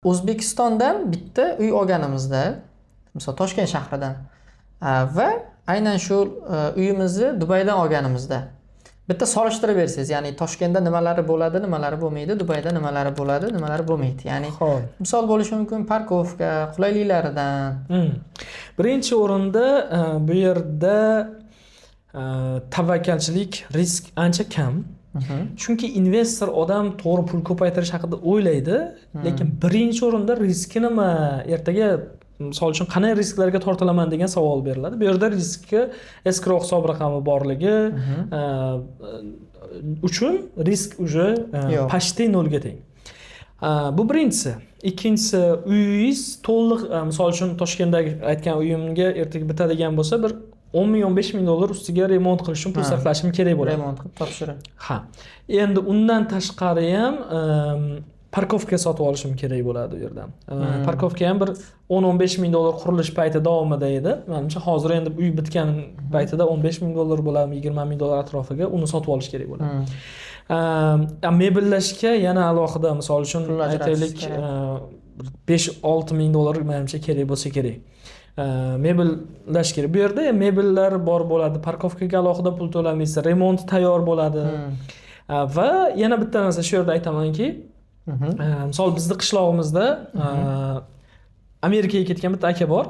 O'zbekistondan bitta uy olganimizda, misol Toshkent shahridan va aynan shu uyimizni Dubaydan olganimizda bitta solishtirib bersangiz, ya'ni Toshkentda nimalari bo'ladi, nimalari bo'lmaydi, Dubayda nimalari bo'ladi, nimalari bo'lmaydi. Ya'ni Xo'p. misol bo'lishi mumkin parkovka, qulayliklaridan. Birinchi o'rinda bu yerda tavakkalchilik, risk ancha kam. Chunki investor odam to'g'ri pul ko'paytirish haqida o'ylaydi, lekin birinchi o'rinda riski nima, ertaga misol uchun qanday risklarga tortilaman degan savol beriladi. Bu yerda riskka escrow hisob raqami borligi uchun risk уже почти nolga teng. Bu birinchisi. Ikkinchisi, uyingiz to'liq, misol uchun Toshkentdagi aytgan uyimga ertaga bitadigan bo'lsa, bir 10 ming 15 ming dollar ustiga remont qilish uchun pul sarflashim kerak bo'ladi. Remont qilib topshirib. Ha. Endi undan tashqari ham parkovka sotib olishim kerak bo'ladi u yerdan. Parkovka ham bir 10-15 ming dollar qurilish payti davomida edi. Menimcha hozir endi uy bitgan paytida 15 ming dollar bo'ladimi, 20 ming dollar atrofiga uni sotib olish kerak bo'ladi. Mebellashga yana alohida, misol uchun aytaylik 5-6 ming dollar menimcha kerak bo'lsa kerak. Mebellash kerak. Bu yerda mebellar bor bo'ladi, parkovkaga alohida pul to'lamaysiz, remont tayyor bo'ladi. Va yana bitta narsa shu yerda aytamanki, misol bizning qishlog'imizda Amerikaga ketgan bitta aka bor.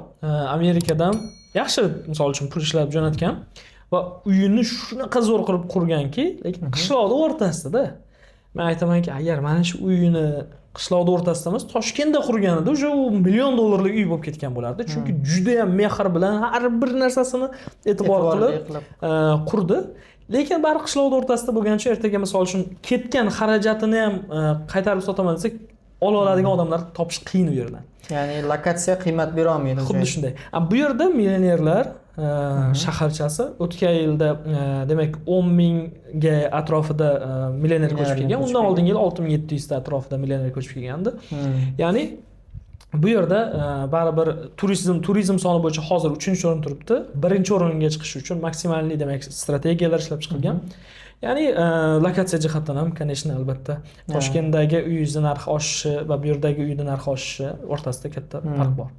Amerikadan yaxshi misol uchun pul ishlab jo'natgan va uyini shunaqa zo'r qilib qurganki, lekin qishloqning o'rtasida. Men aytamanki, agar mana shu uyini qishloqning o'rtasida emas, Toshkentda qurganida o'sha million dollarlik uy bo'lib ketgan bo'lardi. Chunki juda ham mehr bilan har bir narsasini e'tibor qilib qurdi. Lekin bari qishloqning o'rtasida bo'lgancha ertaga misol uchun ketgan xarajatini ham qaytarib sotaman desak, ola oladigan odamlar topish qiyin u yerdan. Ya'ni lokatsiya qiymat bera olmaydi. Xuddi shunday. Bu yerda millionerlar shaharchasi o'tgan yilda demak 10 mingga atrofida millioner ko'chib kelgan. Undan oldingi yil 6700 ta atrofida millioner ko'chib kelgandi. Ya'ni bu yerda baribir turizm soni bo'yicha hozir 3-o'rin turibdi. 1-o'ringa chiqish uchun maksimalli demak strategiyalar ishlab chiqilgan. Ya'ni lokatsiya jihatdan ham, конечно, albatta Toshkentdagi uyingiz narxi oshishi va bu yerdagi uyning narxi oshishi o'rtasida katta farq bor.